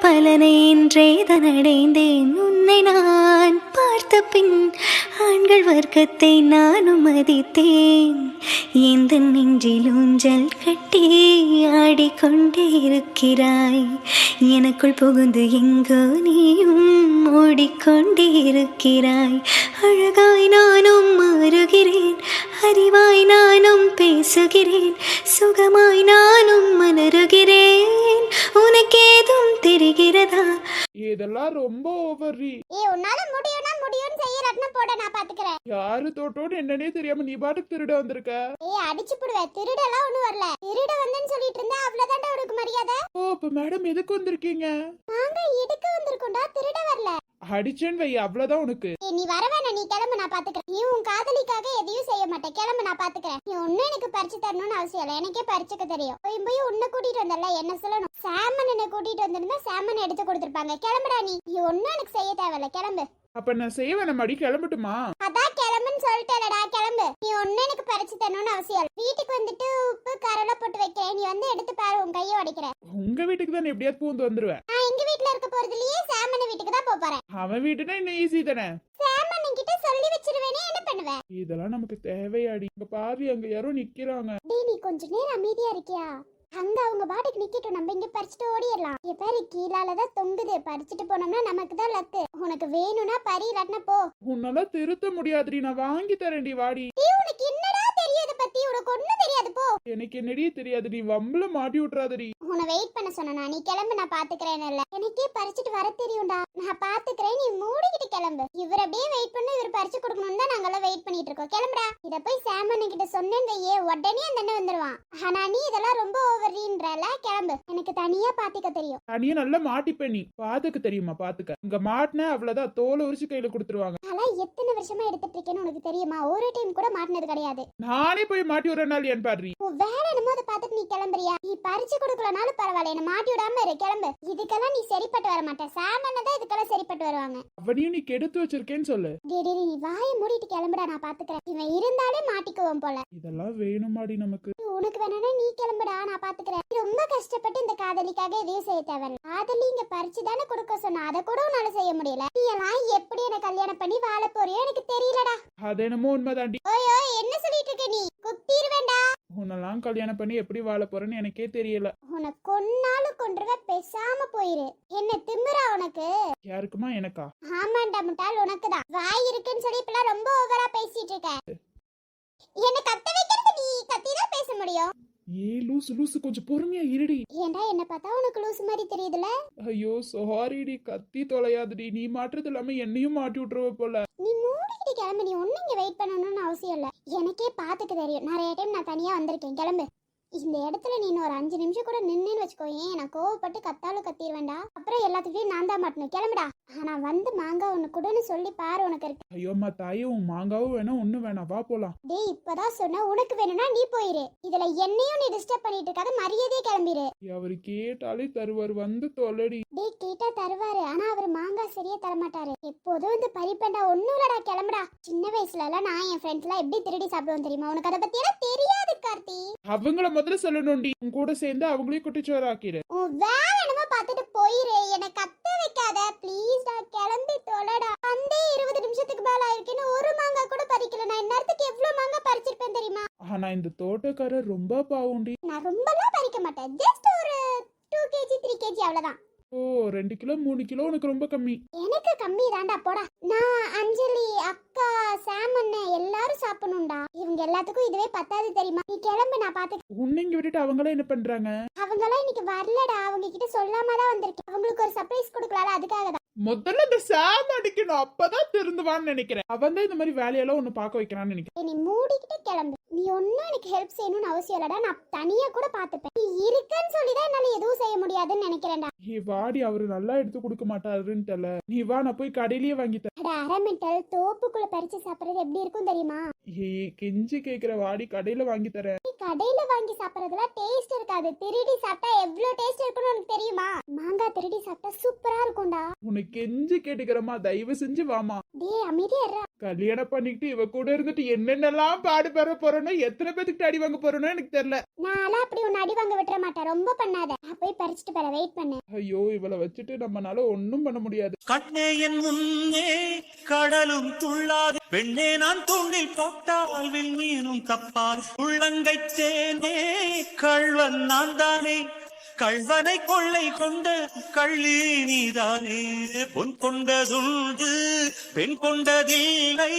பலனை இன்றேதான் அடைந்தேன். உன்னை நான் பார்த்த பின் ஆண்கள் வர்க்கத்தை நானும் மதித்தேன். எந்த நெஞ்சில் ஊஞ்சல் கட்டி ஆடிக்கொண்டே இருக்கிறாய். எனக்குள் புகுந்து எங்கோ நீயும் ஓடிக்கொண்டே இருக்கிறாய். அழகாய் நானும் மாறுகிறேன், அறிவாய் நானும் பேசுகிறேன், சுகமாய் நானும் மலருகிறேன். உனக்கேதும் தெரிகிறதா? இதெல்லாம் ரொம்ப ஓவர்ரி. உன்னால முடியும்னா முடியும்னு செய்ய ரத்னம் போட நான் பாத்துக்கிறேன். யாரு தோட்டோன்னு என்னன்னே தெரியாம நீ பாட்டுக்கு திருட வந்திருக்க. அடிச்சு போடுவேன். திருடெல்லாம் ஒண்ணும் வரல. திருட வந்தேன்னு சொல்லிட்டு இருந்தா அவ்வளவுதான்டா உனக்கு மரியாதை. ஓ அப்ப மேடம் எதுக்கு வந்திருக்கீங்க? நாங்க எடுக்க வந்திருக்கோம்டா, திருட வரல. அடிச்சேன்னு வை, அவ்வளவுதான் உனக்கு. நீ வர வேணாம், நீ கிளம்பு, நான் பாத்துக்கிறேன். நீ உன் காதலிக்காக எதையும் செய்ய மாட்டேன், கிளம்பு, நான் பாத்துக்கிறேன். நீ ஒன்னும் எனக்கு பறிச்சு தரணும்னு அவசியம் இல்லை, எனக்கே பறிச்சுக்க தெரியும். போய் உன்னை கூட்டிட்டு வந்தல, என்ன சொல்லணும்? சாமன் என்ன கூட்டிட்டு வந்திருந்தா சாமன் எடுத்து கொடுத்துருப்பாங்க. கிளம்புடா, நீ ஒன்னும் எனக்கு செய்ய தேவையில்ல, கிளம்பு. அப்ப நான் செய்ய வேணாம், மடி கிளம்பட்டுமா? அதான் கிளம்புன்னு சொல்லிட்டேலடா, கிளம்பு. நீ ஒன்னும் எனக்கு பறிச்சு தரணும்னு அவசியம் இல்லை. வீட்டுக்கு வந்துட்டு உப்பு காரெல்லாம் போட்டு வைக்கிறேன், நீ வந்து எடுத்து பாரு, உன் கையை உடைக்கிறேன். உங்க வீட்டுக்கு தான் எப்படியாவது பூந்து வந்துருவேன். நான் எங்க வீட்டுல இருக்க போறது இல்லையே, சாமன் வீட்டுக்கு தான் போறேன். அவன் வீட்டுனா இன்னும் ஈஸி தானே. சாமன் கிட்ட சொல்லி வச்சிருவேனே, என்ன பண்ணுவேன்? இதெல்லாம் நமக்கு தேவையாடி. இங்க பாரு, அங்க யாரோ நிக்கிறாங்க. டேய், நீ கொஞ்ச நேரம் அமைதியா இருக்கியா? அங்க அவங்க பாட்டுக்கு நிக்கட்டும், நம்ம இங்க பறிச்சுட்டு ஓடிடலாம். இங்க பாரு, கீழாலதான் தொங்குது, பறிச்சுட்டு போனோம்னா நமக்கு தான் லக்கு. உனக்கு வேணும்னா பறி, இல்லாட்டினா போ. உன்னால திருத்த முடியாதுடி, நான் வாங்கி தரேன்டி, வாடி. உனக்கு என்னடா தெரியும் இத பத்தி? உனக்கு ஒண்ணும் தெரியாது, போ. எனக்கு என்னடி தெரியாது, நீ வம்புல மாட்டி விட்டுறாதடி. உன்னை வெயிட் பண்ண சொன்னா, நீ கிளம்பு, நான் பாத்துக்கிறேன். இல்ல எனக்கே பறிச்சுட்டு வர தெரியும்டா, நான் பாத்துக்கிறேன், நீ மூடிக்கிட்டு கிளம்பு. இவர் அப்படியே வெயிட் பண்ணி இவர் பறிச்சு கொடுக்கணும் தான் நாங்கெல்லாம் வெயிட் பண்ணிட்டு இருக்கோம். கிளம்புடா. இத போய் சாமன் கிட்ட சொன்னேன்னு வையே, உடனே அந்த அண்ணன் வந்துருவான். ஆனா நீ இதெல்லாம் ரொம்ப ஓவர்ன்றல, கிளம்பு. எனக்கு தனியா பாத்துக்க தெரியும். தனியா நல்லா மாட்டிப்ப, நீ பாத்துக்க தெரியுமா? பாத்துக்க. இங்க மாட்டின அவ்வளவுதான், தோலை உரிச்சு கையில கொடுத்துருவாங்க. அதெல்லாம் எத்தனை வருஷமா எடுத்துட்டு இருக்கேன்னு உனக்கு தெரியுமா? ஒரு டைம் கூட மாட்டினது கிடையாது. நானே போய் மாட்டி ஒரு நாள் ஏன் பாரு. உன் வேலை என்னமோ அதை பார்த்துட்டு நீ கிளம்புறியா? நீ பறிச்சு கொடுக்கலனாலும் பரவாயில்ல, என்ன மாட்டி விடாம இரு, கிளம்பு. இதுக்கெல்லாம் நீ சரிப்பட்டு வர மாட்டேன். சாமன் தான் இதுக்கெல்லாம் சரிப்பட்டு வருவாங்க. அவனையும் நீ கெடுத்து வச்சிருக்கேன்னு சொல்லு. டேடி, நீ வாயை மூடிட்டு கிளம்புடா, நான் பாத்துக்கிறேன். இவன் இருந்தாலே மாட்டிக்குவோம் போல. இதெல்லாம் வேணுமாடி நமக்கு? உனக்கு வேணா நீ கிளம்புடா, நான் பாத்துக்கிறேன். ரொம்ப கஷ்டப்பட்டு இந்த காதலிக்காக எதையும் செய்ய தேவையில்ல. காதலி இங்க பறிச்சு தானே கொடுக்க சொன்னா, அதை கூட உன்னால செய்ய முடியல. நீ எல்லாம் எப்படி என்ன கல்யாணம் பண்ணி வாழ போறியோ எனக்கு தெரியலடா. அது என்னமோ உண்மைதாண்டி. ஓய் ஓய், என்ன சொல்லிட்டு இருக்க நீ? குத்திருவேண்டா. உன்னெல்லாம் கல்யாணம் பண்ணி எப்படி வாழ போறேன்னு எனக்கே தெரியல. உனக்கு கொன்னாலும் கொன்றுவ, பேசாம போயிரு. என்ன திமிரா உனக்கு? யாருக்குமா? எனக்கா? ஆமாண்டா முட்டாள், உனக்குதான். வாய் இருக்குன்னு சொல்லி இப்பெல்லாம் ரொம்ப ஓவரா பேசிட்டு இருக்க. என்ன கத்த வைக்கிறது நீ கத்திதான் பேச முடியும். ஏ லூசு லூசு, கொஞ்சம் பொறுமையா இருடி. ஏண்டா என்ன பார்த்தா உனக்கு லூசு மாதிரி தெரியுதுல? ஐயோ சாரிடி, கத்தி தொலையாதுடி. நீ மாட்டுறது இல்லாம என்னையும் மாட்டி விட்டுருவ போல. நீ மூடிக்கிட்டு கிளம்பு, நீ ஒன்னும் இங்க வெயிட் பண்ணணும்னு அவசியம் இல்ல. எனக்கே பாத்துக்க தெரியும், நிறைய டைம் நான் தனியா வந்திருக்கேன். கிளம்பு. இந்த இடத்துல நீ ஒரு 5 நிமிஷம் கூட நின்னுன்னு வச்சுக்கோயேன், நான் கோவப்பட்டு கத்தாலும் கத்திடுவேண்டா. அப்புறம் எல்லாத்துக்கிட்டையும் நான் தான் மாட்டணும். கிளம்புடா. ஆனா வந்து மாங்காய் ஒண்ணு கூடன்னு சொல்லி பாரு, உனக்கு இருக்கு. ஐயோம்மா தாயே, உன் மாங்காவும் வேணாம் ஒண்ணு வேணாம், வா போலாம். டேய், இப்பதான் சொன்ன, உனக்கு வேணும்னா நீ போயிரு. இதுல என்னையும் நீ டிஸ்டர்ப் பண்ணிட்டு இருக்காத, மரியாதையே கிளம்பிரு. அவரு கேட்டாலே தருவார், வந்து தொலைடி. டேய், கேட்டா தருவாரு, ஆனா அவர் மாங்காய் சரியா தரமாட்டாரு. எப்போதும் இந்த பறிப்பண்டா. ஒண்ணும் இல்லடா, கிளம்புடா. சின்ன வயசுல எல்லாம் நான் என் ஃப்ரெண்ட்ஸ் எல்லாம் எப்படி திருடி சாப்பிடுவோம் தெரியுமா? உனக்கு அதை பத்தி எல்லாம் தெரியாது கார்த்தி. அவங்கள முதல்ல சொல்லணும்டி. உன் கூட சேர்ந்து அவங்களையும் குட்டிச்சோறு ஆக்கிடு. உன் வேலை என்னமோ பார்த்துட்டு போயிரு, என்ன கத்த வைக்காத ப்ளீஸ் டா. கிளம்பி தொலைடா. வந்தே 20 நிமிஷத்துக்கு மேல ஆயிருக்குன்னு ஒரு மாங்காய் கூட பறிக்கல. நான் இந்நேரத்துக்கு எவ்வளவு மாங்காய் பறிச்சிருப்பேன் தெரியுமா? ஆனா இந்த தோட்டக்காரர் ரொம்ப பாவுண்டி. நான் ரொம்பலாம் பறிக்க மாட்டேன், ஜஸ்ட் ஒரு 2 kg 3 kg அவ்வளவுதான். ஓ 2 கிலோ 3 கிலோ உனக்கு ரொம்ப கம்மி. எனக்கு கம்மி தான்டா, போடா. நான் அஞ்சலி அக்கா சாமண்ண எல்லாரும் சாப்பிடணும்டா. இவங்க எல்லாத்துக்கும் இதுவே பத்தாது தெரியுமா? நீ கிளம்பு, நான் பாத்து. உன்னை இங்க விட்டுட்டு அவங்கள என்ன பண்றாங்க? அவங்கெல்லாம் இன்னைக்கு வரலடா, அவங்க கிட்ட சொல்லாம தான் வந்திருக்கேன். அவங்களுக்கு ஒரு சர்ப்ரைஸ் கொடுக்கலாம்ல, அதுக்காக தான். முதல்ல இந்த சாம அடிக்கணும், அப்பதான் திருந்துவான்னு நினைக்கிறேன். அவன் தான் இந்த மாதிரி வேலையெல்லாம் ஒண்ணு பாக்க வைக்கிறான்னு நினைக்கிறேன். நீ மூடிக்கிட்டு கிளம்பு. நீ ஒன்னும் எனக்கு ஹெல்ப் செய்யணும்னு அவசியம் இல்லடா, நான் தனியா கூட பாத்துப்பேன். நீ இருக்கன்னு சொல்லிதான் என்னால எதுவும் செய்ய முடியாதுன்னு நினைக்கிறேன்டா. ஏ வாடி, அவரு நல்லா எடுத்து கொடுக்க மாட்டாருன்னு தெரியல. நீ வா, நான் போய் கடையிலேயே வாங்கி தரேன். அட அரமெண்டல், தோப்புக்குள்ள பறிச்சு சாப்பிடுறது எப்படி இருக்கும் தெரியுமா? ஏ கெஞ்சி கேக்குற, வாடி கடையில வாங்கி தரேன். நீ கடையில வாங்கி சாப்பிடறதுல டேஸ்ட் இருக்காது. திருடி சாப்பிட்டா எவ்வளவு டேஸ்ட் இருக்கும்னு உனக்கு தெரியுமா? மாங்காய் திருடி சாப்பிட்டா சூப்பரா இருக்கும்டா. உனக்கு கெஞ்சி கேட்டுக்கிறமா, தயவு செஞ்சு வாமா. டேய் அமைதியா இருடா. கல்யாணம் பண்ணிக்கிட்டு இவ கூட இருந்துட்டு என்னென்னலாம் பாடு பெற போறேனோ, எத்தனை பேத்துக்கிட்ட அடி வாங்க போறேனோ எனக்கு தெரியல. நான்லாம் அப்படி உன்னை அடி வாங்க விட்டுற மாட்டேன். ரொம்ப பண்ணாத. நான் போய் பறிச்சுட்டு வர, வெயிட் பண்ணு. ஐயோ, இவளை வச்சுட்டு நம்மனால ஒண்ணும் பண்ண முடியாது. கண்ணே என் முன்னே கடலும் துள்ளாது, பெண்ணே நான் தூண்டில் போட்டால் மீனும் தப்பால், உள்ளங்கை தேனே கள்வன் நான் தானே, கள்வனை கொள்ளை கொண்ட கள்ளி நீதானே, பொன் கொண்டதுண்டு பெண் கொண்டதில்லை,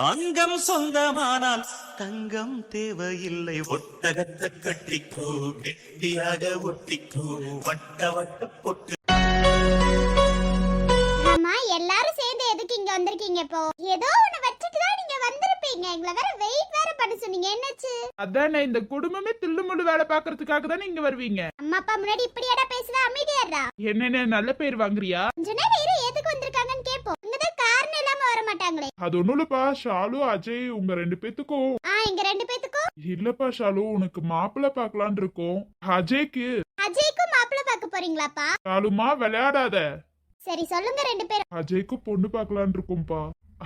அங்கம் சொந்தமானால் தங்கம் தேவையில்லை, ஒட்டகத்தை கட்டிக்கோ கெட்டியாக ஒட்டிக்கோ வட்ட வட்ட பொட்டு. ஆமா, எல்லாரும் சேர்ந்து எதுக்கு இங்க வந்திருக்கீங்க? இப்போ ஏதோ ஒண்ணு வச்சுட்டு தான் நீங்க வந்திருப்பீங்க. எங்களை வேற வெயிட் வேற பண்ண சொன்னீங்க. என்னாச்சு? அதானே, இந்த குடும்பமே தில்லுமுள்ளு வேலை பாக்குறதுக்காக தானே இங்க வருவீங்க. அம்மா அப்பா முன்னாடி இப்படியாடா பேசுதா? அமைதியாடா. என்னென்ன நல்ல பேர் வாங்குறியா? கொஞ்ச நேரம் இரு, எதுக்கு வந்திருக்காங்கன்னு கேப்போம். இங்கதான் காரணம் இல்லாம வர மாட்டாங்களே. அது ஒண்ணும் இல்லப்பா ஷாலு, அஜய் உங்க 2 பேத்துக்கும். எங்க 2 பேத்துக்கும் இல்லப்பா ஷாலு, உனக்கு மாப்பிள்ளை பாக்கலான் இருக்கோம். அஜய்க்கு. அஜய்க்கும் மாப்பிள்ளை பார்க்க போறீங்களாப்பா? ஷாலுமா விளையாடாத. சரி சொல்லுங்க 2 பேரும். அஜய்க்கு பொண்ணு பாக்கலான் இருக்கோம்ப்பா.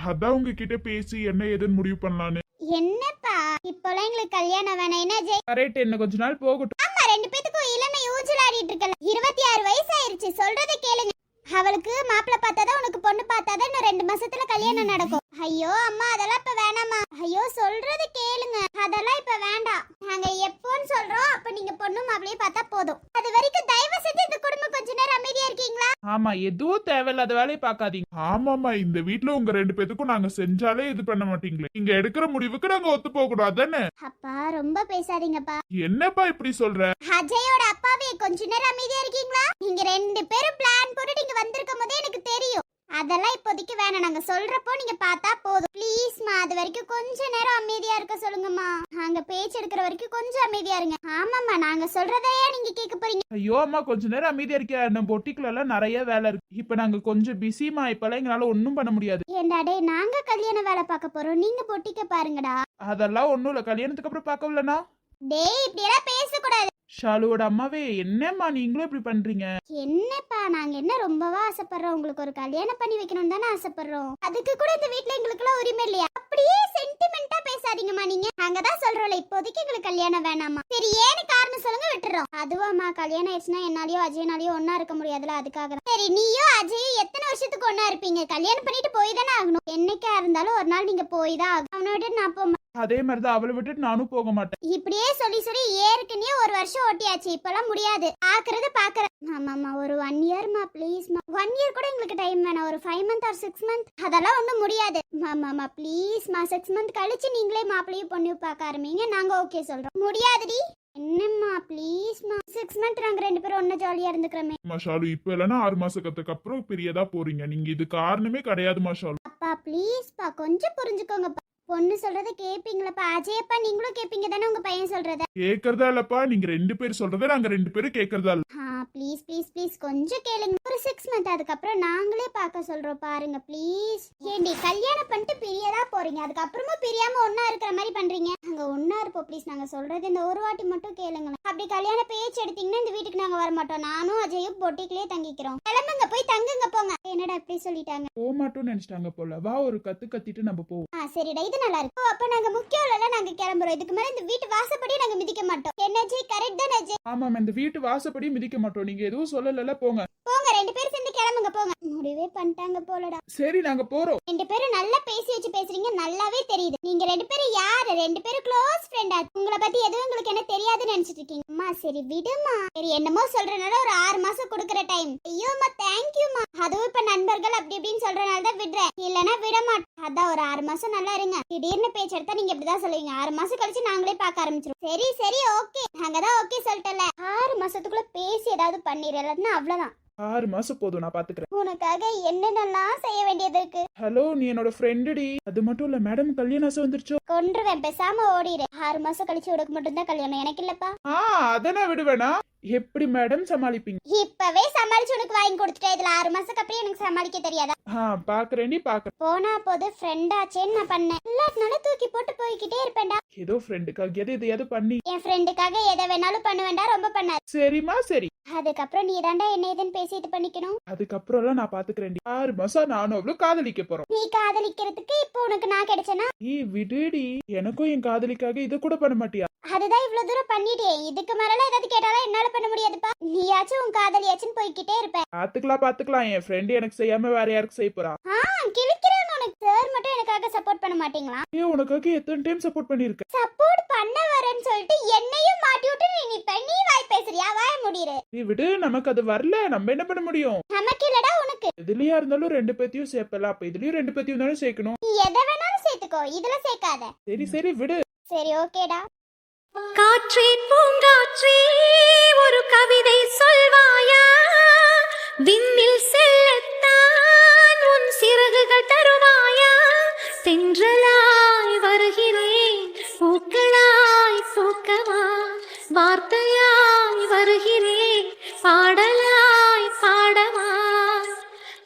அதான் உங்ககிட்ட பேசி என்ன ஏதுன்னு முடிவு பண்ணலான்னு. என்னப்பா இப்போலாம் எங்களுக்கு கல்யாணம் வேணாம். என்ன அஜய்? கரெக்ட், என்ன கொஞ்ச நாள் போகட்டும். ஆமா, 2 பேத்துக்கும் இளமை ஊஞ்சல் ஆடிட்டு இருக்கல. 26 வயசு ஆயிருச்சு. சொல்றதை கேளுங்க. அவளுக்கு மாப்பிள்ளை பார்த்தாதான் உனக்கு பொண்ணு பார்த்தாதான் இன்னும் 2 மாசத்துல கல்யாணம் நடக்கும். ஐயோ அம்மா, அதெல்லாம் இப்ப வேணாமா. ஐயோ சொல்றது கேளுங்க, அதெல்லாம் இப்ப வேண்டாம். நாங்க எப்போன்னு சொல்றோம் அப்ப நீங்க பொண்ணு மாப்பிள்ளையே பார்த்தா போதும். அது வரைக்கும் தயவு செஞ்சு இந்த குடும்பம் கொஞ்ச நேரம் அமைதியா இருக்கீங்களா? ஆமா, எதுவும் தேவையில்லாத வேலையை பாக்காதீங்க. ஆமாமா, இந்த வீட்ல உங்க 2 பேத்துக்கும் நாங்க செஞ்சாலே இது பண்ண மாட்டீங்களே. நீங்க எடுக்கிற முடிவுக்கு நாங்க ஒத்து போக கூடாது தானே? அப்பா ரொம்ப பேசாதீங்கப்பா. என்னப்பா இப்படி சொல்ற? அஜயோட அப்பாவே கொஞ்ச நேரம் அமைதியா இருக்கீங்களா? நீங்க 2 பேரும் பிளான் போட்டு நீங்க வந்திருக்கும் போதே எனக்கு தெரியும். அதெல்லாம் இப்போதைக்கு வேணாம். நாங்க சொல்றப்போ நீங்க பார்த்தா போதும். ப்ளீஸ்மா, அது வரைக்கும் கொஞ்ச நேரம் அமைதியா இருக்க சொல்லுங்கம்மா. நாங்க பேச்சு எடுக்கிற வரைக்கும் கொஞ்சம் அமைதியா இருங்க. ஆமாம்மா, நாங்க சொல்றதையா நீங்க கேட்க போறீங்க? ஐயோ அம்மா, கொஞ்ச நேரம் அமைதியா இருக்கியா? நம்ம பொட்டிக்குள்ள எல்லாம் நிறைய வேலை இருக்கு. இப்ப நாங்க கொஞ்சம் பிஸிமா, இப்பெல்லாம் எங்களால ஒண்ணும் பண்ண முடியாது. ஏண்டா டேய், நாங்க கல்யாண வேலை பார்க்க போறோம், நீங்க பொட்டிக்க பாருங்கடா. அதெல்லாம் ஒண்ணும் இல்ல, கல்யாணத்துக்கு அப்புறம் பார்க்கலனா. டேய் இப்படி எல்லாம் பேசக்கூடாது. ஷாலுவோட அம்மாவே, என்னம்மா நீங்களும் இப்படி பண்றீங்க? என்னப்பா, நாங்க என்ன ரொம்பவா ஆசைப்படுறோம்? உங்களுக்கு ஒரு கல்யாணம் பண்ணி வைக்கணும் தானே ஆசைப்படுறோம். அதுக்கு கூட இந்த வீட்ல எங்களுக்கு எல்லாம் உரிமை இல்லையா? அப்படியே சென்டிமெண்டா பேசாதீங்கம்மா. நீங்க நாங்க தான் சொல்றோம்ல, இப்போதைக்கு எங்களுக்கு கல்யாணம் வேணாமா. சரி, ஏன்னு காரணம் சொல்லுங்க, விட்டுறோம். அதுவாமா, கல்யாணம் ஆயிடுச்சுன்னா என்னாலயோ அஜயனாலயோ ஒன்னா இருக்க முடியாதுல, அதுக்காக தான். சரி, நீயோ அஜயும் எத்தனை வருஷத்துக்கு ஒன்னா இருப்பீங்க? கல்யாணம் பண்ணிட்டு போய் தானே ஆகணும். என்னைக்கா இருந்தாலும் ஒரு நாள் நீங்க போய் தான் ஆகணும். அவனை விட்டு நான் போக. அதே மாதிரிதான் அவளை விட்டுட்டு நானும் போக மாட்டேன். இப்படியே சொல்லி சொல்லி ஏற்கனவே ஒரு வருஷம் ஓட்டியாச்சு. இப்பெல்லாம் முடியாது. பாக்குறது பாக்குறேன். ஆமாமா, ஒரு 1 இயர்மா ப்ளீஸ்மா. 1 இயர் கூட எங்களுக்கு டைம் வேணாம். ஒரு 5 மந்த் ஆர் 6 மந்த், அதெல்லாம் ஒன்றும் முடியாது. மாமாமா ப்ளீஸ்மா, 6 மந்த் கழிச்சு நீங்களே மாப்பிள்ளையும் பொண்ணு பார்க்க ஆரம்பிங்க. நாங்க ஓகே சொல்றோம். முடியாதுடி. என்னம்மா ப்ளீஸ்மா, 6 மந்த் நாங்க 2 பேரும் ஒன்னும் ஜாலியா இருந்துக்கிறோமே. ஷாலு, இப்ப இல்லைன்னா 6 மாசத்துக்கு அப்புறம் பிரியதா போறீங்க. நீங்க இது காரணமே கிடையாதுமா ஷாலு. அப்பா ப்ளீஸ்பா, கொஞ்சம் புரிஞ்சுக்கோங்கப்பா. பொண்ணு சொல்றத கேப்பீங்களப்பா? அஜயப்பா, நீங்களும் கேப்பீங்க தானே உங்க பையன் சொல்றத? கேக்குறதா இல்லப்பா, நீங்க 2 பேர் சொல்றத நாங்க 2 பேரும் கேக்குறதா இல்ல. ப்ளீஸ் ப்ளீஸ் ப்ளீஸ் கொஞ்சம் கேளுங்க. ஒரு 6 மந்த், அதுக்கப்புறம் நாங்களே பார்க்க சொல்றோம் பாருங்க ப்ளீஸ். ஏண்டி, கல்யாணம் பண்ணிட்டு பிரியதா போறீங்க, அதுக்கப்புறமும் பிரியாம ஒன்னா இருக்கிற மாதிரி பண்றீங்க. நாங்க ஒன்னா இருப்போம் ப்ளீஸ். நாங்க சொல்றது இந்த ஒரு வாட்டி மட்டும் கேளுங்களேன். அப்படி கல்யாண பேச்சு எடுத்தீங்கன்னா இந்த வீட்டுக்கு நாங்க வர மாட்டோம். நானும் அஜயும் பொட்டிக்குலயே தங்கிக்கிறோம். கிளம்புங்க, போய் தங்குங்க போங்க. என்னடா இப்படி சொல்லிட்டாங்க? போக மாட்டோம்னு நினைச்சிட்டாங்க போல. வா, ஒரு கத்திட்டு நம்ம போவோம். சரிடா, இது நல்லா இருக்கு. அப்ப நாங்க முக்கியம் இல்ல, நாங்க கிளம்புறோம். இதுக்கு மேல இந்த வீட்டு வாசப்படியே நாங்க மிதிக்க மாட்டோம். என்ன ஜி, கரெக்ட் தானே ஜி? ஆமா, இந்த வீட்டு வாசப்படி மிதிக்க மாட்டோம். நீங்க எதுவும் சொல்லல, போங்க போங்க. 2 பேரும் சேர்ந்து கிளம்புங்க போங்க. முடிவே பண்ணிட்டாங்க போலடா. சரி, நாங்க போறோம். 2 பேரும் நல்லா பேசி வச்சு பேசுறீங்க, நல்லாவே தெரியுது. நீங்க 2 பேரும் யாரு? 2 பேரும் க்ளோஸ் ஃப்ரெண்டா? உங்களை பத்தி எதுவும் உங்களுக்கு என்ன தெரியாதுன்னு நினைச்சிட்டு இருக்கீங்க? அம்மா சரி விடுமா. சரி, என்னமோ சொல்றனால ஒரு 6 மாசம் கொடுக்கற டைம். ஐயோமா, தேங்க்யூமா. அதுவும் இப்ப நண்பர்கள் அப்படி இப்படின்னு சொல்றனால தான் விடுறேன், இல்லனா விட மாட்டேன். அதான் ஒரு 6 மாசம் நல்லா இருங்க. திடீர்னு பேச்சு எடுத்தா நீங்க இப்படிதான் சொல்லுவீங்க. 6 மாசம் கழிச்சு நாங்களே பார்க்க ஆரம்பிச்சிருவோம். சரி சரி, ஓகே. நாங்க தான் ஓகே சொல்லிட்டல. 6 மாசத்துக்குள்ள பேசி ஏதாவது பண்ணிடலன்னா அவ்வளவுதான். 6 மாசம் போதும், நான் பாத்துக்கிறேன். உனக்காக என்னென்னலாம் செய்ய வேண்டியது இருக்கு. ஹலோ, நீ என்னோட ஃப்ரெண்டுடி. அது மட்டும் இல்ல, மேடம் கல்யாணம் ஆசை வந்துருச்சோ. கொன்றுவேன், பேசாம ஓடிடு. 6 மாசம் கழிச்சு உனக்கு மட்டும் தான் கல்யாணம், எனக்கு இல்லப்பா. அத நான் விடுவேனா? எப்படி மேடம் சமாளிப்பீங்க? இப்பவே சமாளிச்சு உனக்கு வாங்கி கொடுத்துட்டேன். இதுல 6 மாசத்துக்கு அப்புறம் எனக்கு சமாளிக்க தெரியாதா? பாக்குறேன்டி பாக்குறேன். போனா போது ஃப்ரெண்ட் ஆச்சேன்னு நான் பண்ணேன். எல்லாத்தினாலும் தூக்கி போட்டு போய்கிட்டே இருப்பேன்டா. ஏதோ ஃப்ரெண்டுக்காக எதையாவது பண்ணி என் ஃப்ரெண்டுக்காக எதை வேணாலும் பண்ணுவேன்டா. ரொம்ப பண்ணாரு. சரிம்மா சரி. அதுக்கப்புறம் நீ தாண்டா என்ன ஏதுன்னு பேசி இது பண்ணிக்கணும். அதுக்கப்புறம் எல்லாம் நான் பாத்துக்கிறேன்டி. 6 மாசம் நானும் அவ்வளவு காதலிக்க போறோம். நீ காதலிக்கிறதுக்கு இப்போ உனக்கு நான் கிடைச்சனா? நீ விடுடி, எனக்கும் என் காதலிக்காக இதை கூட பண்ண மாட்டியா? அதுதான் இவ்வளவு தூரம் பண்ணிட்டே. இதுக்கு மேல ஏதாவது கேட்டாலும் என்னால பண்ண முடியாதுப்பா. நீயாச்சும் உன் காதலியாச்சும் போய்கிட்டே இருப்ப. பாத்துக்கலாம். என் ஃப்ரெண்டு எனக்கு செய்யாம வேற யாருக்கு செய்ய போறா? கிழிக்கிறாங்க உனக்கு. சார் மட்டும் எனக்காக சப்போர்ட் பண்ண மாட்டீங்களா? உனக்காக எத்தனை டைம் சப்போர்ட் பண்ணிருக்க? சப்போர்ட் பண்ண வரேன்னு சொல்லிட்டு என்னையும் மாட்டி விட்டு நீ வாய் பேசுறியா? வாய முடியுது. நீ விடு, நமக்கு அது வரல, நம்ம என்ன பண்ண முடியும்? நமக்கு இல்லடா உனக்கு. எதுலயா இருந்தாலும் 2 பேத்தையும் சேர்ப்பல, அப்ப இதுலயும் 2 பேத்தையும் தானே சேர்க்கணும். நீ எதை வேணாலும் சேர்த்துக்கோ, இதுல சேர்க்காத. சரி விடு. சரி ஓகேடா. காற்றே பூங்காற்றே ஒரு கவிதை சொல்வாயா, விண்ணில் செல்லத்தான் உன் சிறகுகள் தருவாயா, தென்றலாய் வருகிறேன் பூக்களாய் பூக்கவா, வார்த்தையாய் வருகிறேன் பாடலாய் பாடவா,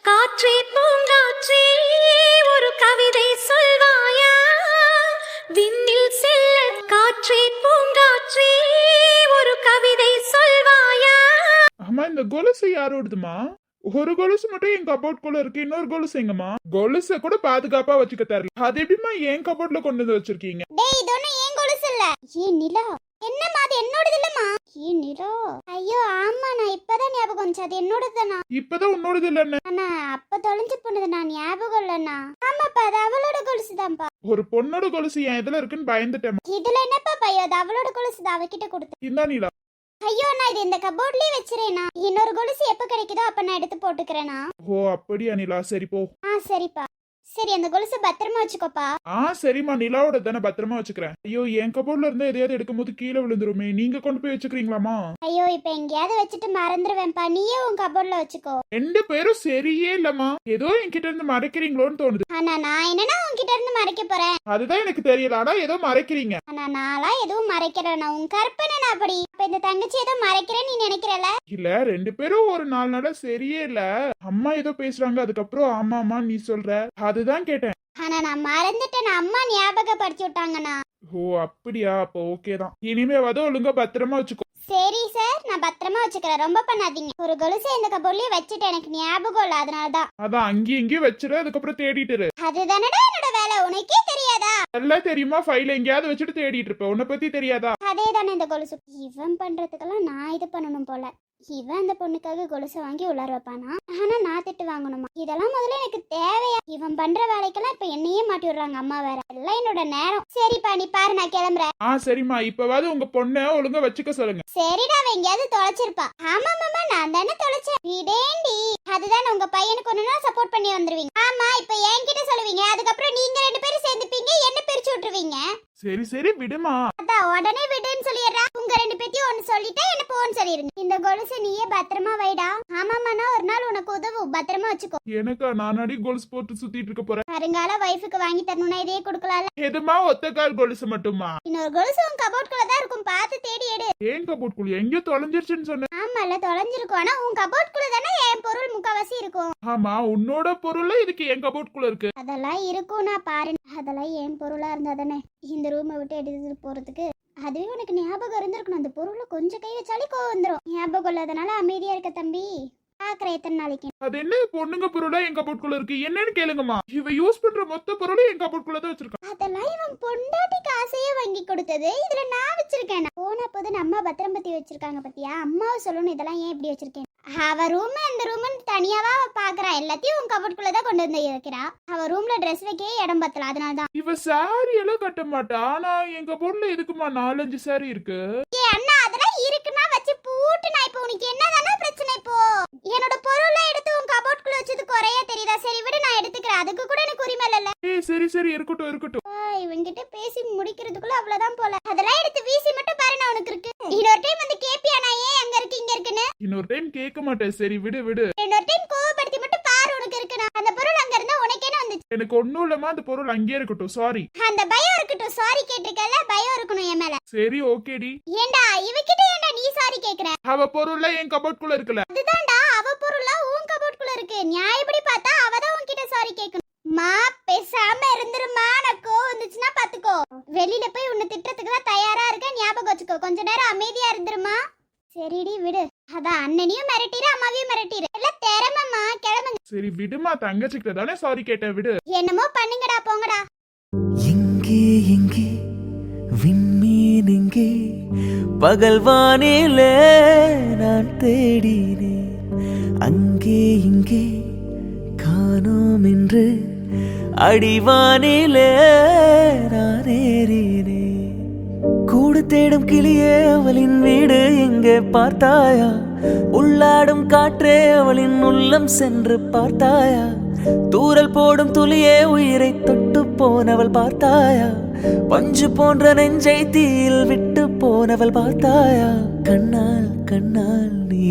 காற்றே பூங்காற்றே ஒரு கவிதை சொல்வாயா, விண்ணில் செல்ல காற்றே பூங்காற்றே ஒரு கவிதை சொல்வாயா. ஆமா, இந்த கொலுசு யாரோடுதுமா? ஒரு கொலுசு மட்டும் என் கபோர்ட் குள்ள இருக்கு, இன்னொரு கொலுசு எங்கம்மா? கொலுசை கூட பாதுகாப்பா வச்சுக்க தெரியல, அது எப்படிமா என் கபோர்ட்ல கொண்டு வந்து வச்சிருக்கீங்க? டேய் இது ஒண்ணு ஏன் கொலுசு இல்ல. ஏ நிலா, என்னம்மா அது என்னோடது இல்லம்மா. ஏ நிலா, ஐயோ ஆமா நான் இப்பதான் ஞாபகம் வந்துச்சு, அது என்னோடதுதானா? இப்பதான் உன்னோடது இல்லன்னு. அண்ணா அப்ப தொலைஞ்சு போனது நான் ஞாபகம் இல்லண்ணா. ஆமாப்பா அது அவளோட கொலுசுதான்ப்பா. ஒரு பொண்ணோட கொலுசு என் இதுல இருக்குன்னு பயந்துட்டேன். இதுல என்னப்பா பையோ, அது அவளோட கொலுசுதான், அவகிட்ட கொடுத்து. இந்தா நீலா. ஐயோ நான் இது இந்த கபோர்ட்லயே வச்சிரேனா. இன்னொரு கொலுசு எப்ப கிடைக்குதோ அப்ப நான் எடுத்து போட்டுக்கிறேனா. ஓ அப்படியா நிலா, சரி போ. சரிப்பா. சரி அந்த கொலுசு பத்திரமா வச்சுக்கோப்பா. சரிம்மா, நிலாவோட தானே, பத்திரமா வச்சுக்கிறேன். ஐயோ என் கபோர்ட்ல இருந்தா எதையாவது எடுக்கும் போது கீழே விழுந்துருமே, நீங்க கொண்டு போய் வச்சுக்கிறீங்களாமா? ஐயோ இப்ப எங்கேயாவது வச்சுட்டு மறந்துடுவேன்ப்பா, நீயே உன் கபோர்ட்ல வச்சுக்கோ. 2 பேரும் சரியே இல்லம்மா, ஏதோ என்கிட்ட இருந்து மறைக்கிறீங்களோன்னு தோணுது. ஆனா நான் என்னன்னா உன்கிட்ட இருந்து மறைக்க போறேன்? அதுதான் எனக்கு தெரியல, ஆனா ஏதோ மறைக்கிறீங்க. ஆனா நான்லாம் எதுவும் மறைக்கிறேன், உன் கற்பனை அப்படி. அப்ப இந்த தங்கச்சி ஏதோ மறைக்கிறேன்னு நீ நினைக்கிறல? இல்ல, 2 பேரும் ஒரு 4 நாளா சரியே இல்ல. அம்மா ஏதோ பேசுறாங்க, அதுக்கப்புறம் ஆமாமா நீ சொல்ற, அதுதான் கேட்டேன். ஆனா நான் மறந்துட்டேன், அம்மா ஞாபகப்படுத்தி விட்டாங்கண்ணா. ஓ அப்படியா, அப்போ ஓகே தான். இனிமேவாது ஒழுங்கா பத்திரமா வச்சுக்கோ. சரி சார் நான் பத்திரமா வச்சுக்கிறேன், ரொம்ப பண்ணாதீங்க. ஒரு கொலுசை இந்த கபோர்ட்லயே வச்சுட்டு எனக்கு ஞாபகம் இல்ல, அதனாலதான். அதான் அங்கேயும் இங்கேயும் வச்சிரு, அதுக்கப்புறம் தேடிட்டு இரு. அதுதானடா என்னோட வேலை, உனக்கே தெரியாதா? எல்லாம் தெரியுமா, ஃபைல் எங்கேயாவது வச்சுட்டு தேடிட்டு இருப்ப, உன்னை பத்தி தெரியாதா? அதே தானே இந்த கொலுசு. இவன் பண்றதுக்கெல்லாம் நான் இது பண்ணணும் போல. இவன் அந்த பொண்ணுக்காக கொலுசை வாங்கி உள்ளார வைப்பானா, ஆனா நான் திட்டு வாங்கணுமா? இதெல்லாம் முதல்ல எனக்கு தேவையா? இவன் பண்ற வேலைக்கெல்லாம் இப்ப என்னையே மாட்டி விடுறாங்க அம்மா வேற. எல்லாம் என்னோட நேரம். சரிப்பா நீ பாரு, நான் கிளம்புறேன். சரிம்மா, இப்பவாது உங்க பொண்ணை ஒழுங்கா வச்சுக்க சொல்லுங்க. சரிடா அவ எங்கேயாவது தொலைச்சிருப்பா. ஆமா மாமா நான் தானே தொலைச்சேன். இதேண்டி அதுதான் உங்க பையனுக்கு ஒண்ணுனா சப்போர்ட் பண்ணி வந்துருவீங்க. ஆமா இப்ப என்கிட்ட சொல்லுவீங்க, அதுக்கப்புறம் நீங்க 2 பேரும் சேர்ந்துப்பீங்க, என்ன பிரிச்சு விட்டுருவீங்க. சரி விடுமா. அதான் உடனே விடுன்னு சொல்லிடுறா. உங்க 2 பேத்தையும் ஒன்னு சொல்லிட்டா என்ன போன்னு சொல்லிருங்க. இந்த கொலுசு நீயே பத்திரமா வைடா. ஆமாமாண்ணா ஒரு நாள் உனக்கு உதவும், பத்திரமா வச்சுக்கோ. எனக்கா? நானடி கொலுசு போட்டு சுத்திட்டு இருக்க போறேன். வருங்கால வைஃபுக்கு வாங்கி தரணும்னா இதே கொடுக்கலாம்ல. எதுமா ஒத்த கால் கொலுசு மட்டுமா? இன்னொரு கொலுசு உன் கபோர்ட்குள்ள தான் இருக்கும், பார்த்து தேடி எடு. ஏன் கபோர்ட் குள்ள எங்கேயோ தொலைஞ்சிருச்சுன்னு சொன்னேன். ஆமால தொலைஞ்சிருக்கும், ஆனா உன் கபோர்ட்குள்ள தானே என் பொருள் முக்காவாசி இருக்கும். ஆமா, உன்னோட பொருள் இதுக்கு என் கபோர்ட் குள்ள இருக்கு. அதெல்லாம் இருக்கும், நான் பாரு. அதெல்லாம் என் பொருளா இருந்தா தானே இந்த ரூமை விட்டு எடுத்துட்டு போறதுக்கு. அதுவே உனக்கு ஞாபகம் இருந்திருக்கணும், அந்த பொருளை கொஞ்சம் கை வச்சாலே கோவம் வந்துடும். ஞாபகம் இல்லாதனால அமைதியா இருக்க தம்பி. பாக்குறேன் எத்தனை நாளைக்கு. அது என்ன பொண்ணுங்க பொருளா என் கபோர்ட் குள்ள இருக்கு, என்னன்னு கேளுங்கம்மா. இவ யூஸ் பண்ற மொத்த பொருளும் என் கபோர்ட் குள்ள தான் வச்சிருக்கான். அதெல்லாம் இவன் பொண்டாட்டிக்கு ஆசையே வாங்கி கொடுத்தது, இதுல நான் வச்சிருக்கேன். போன போது அம்மா பத்திரம் பத்தி வச்சிருக்காங்க பத்தியா, அம்மாவை சொல்லணும் இதெல்லாம் ஏன் இப்படி வச்சிருக்கேன். அவ ரூம் இந்த ரூம் தனியாவா அவ பாக்குறா, எல்லாத்தையும் உன் கபோர்ட்குள்ளதான் கொண்டு வந்து வைக்கிறா. அவ ரூம்ல ட்ரெஸ் வைக்கவே இடம் பத்தல, அதனாலதான். இவ சாரி எல்லாம் கட்ட மாட்டா, ஆனா என் கபோர்ட்ல எதுக்குமா 4-5 சாரி இருக்கு. ஏ அண்ணா அதெல்லாம் இருக்குன்னா வச்சு பூட்டு. நான் இப்போ உனக்கு என்னதானே பிரச்சனை? இப்போ என்னோட பொருளை எடுத்து உன் கபோர்ட்குள்ள வச்சது குறையா தெரியுதா? சரி விடு நான் எடுத்துக்கிறேன், அதுக்கு கூட எனக்கு உரிமை இல்ல. சரி இருக்கட்டும். இவங்கிட்ட பேசி முடிக்கிறதுக்குள்ள அவ்வளவுதான் போல. அதெல்லாம் எடுத்து வீசி மட்டும் பாரு, நான் உனக்கு இருக்கு. இன்னொரு டைம் வந்து கேப்பியா நான் ஏன் அங்க இருக்கு இங்க இருக்குன்னு? இன்னொரு டைம் கேட்க மாட்டேன். சரி விடு. இன்னொரு டைம் கோவப்படுத்தி மட்டும் பாரு உனக்கு இருக்குன்னு. அந்த பொருள் அங்க இருந்தா உனக்கே வந்துச்சு. எனக்கு ஒண்ணும் இல்லமா, அந்த பொருள் அங்கேயே இருக்கட்டும். சாரி. அந்த பயம் இருக்கட்டும். சாரி கேட்டிருக்கல, பயம் இருக்கணும் என் மேல. சரி ஓகேடி. ஏண்டா இவகிட்ட ஏண்டா நீ சாரி கேக்குற? அவ பொருள்ல என் கபோர்ட் குள்ள இருக்குல. அதுதான்டா அவ பொருள்ல உன் கபோர்ட்குள்ள இருக்கு. நியாயப்படி பார்த்தா அவதான் உன்கிட்ட வெளியில போய் உன்னை திட்டத்துக்கு தான் தயாரா இருக்கேன், ஞாபகம் வச்சுக்கோ. கொஞ்ச நேரம் அமைதியா இருந்துருமா. சரிடி விடு. அதான் அண்ணனையும் மிரட்டிரு, அம்மாவையும் மிரட்டிரு. எல்லாம் திறமம்மா, கிளம்புங்க. சரி விடுமா, தங்கச்சிக்கிட்ட தானே சாரி கேட்டேன், விடு. என்னமோ பண்ணுங்கடா, போங்கடா. எங்கே எங்கே விண்மீன் எங்கே, பகல் வானிலே நான் தேடினேன், அங்கே இங்கே காணோம் என்று அடிவானிலே நான் ஏறினேன். கூடு தேடும் கிளியே அவளின் வீடு எங்கே பார்த்தாயா, உள்ளாடும் காற்றே அவளின் உள்ளம் சென்று பார்த்தாயா, தூரல் போடும் துளியே உயிரை தொட்டு போனவள் பார்த்தாயா, பஞ்சு போன்ற நெஞ்சை தீயில் விட்டு போனவள் பார்த்தாயா, கண்ணால் கண்ணால் நீ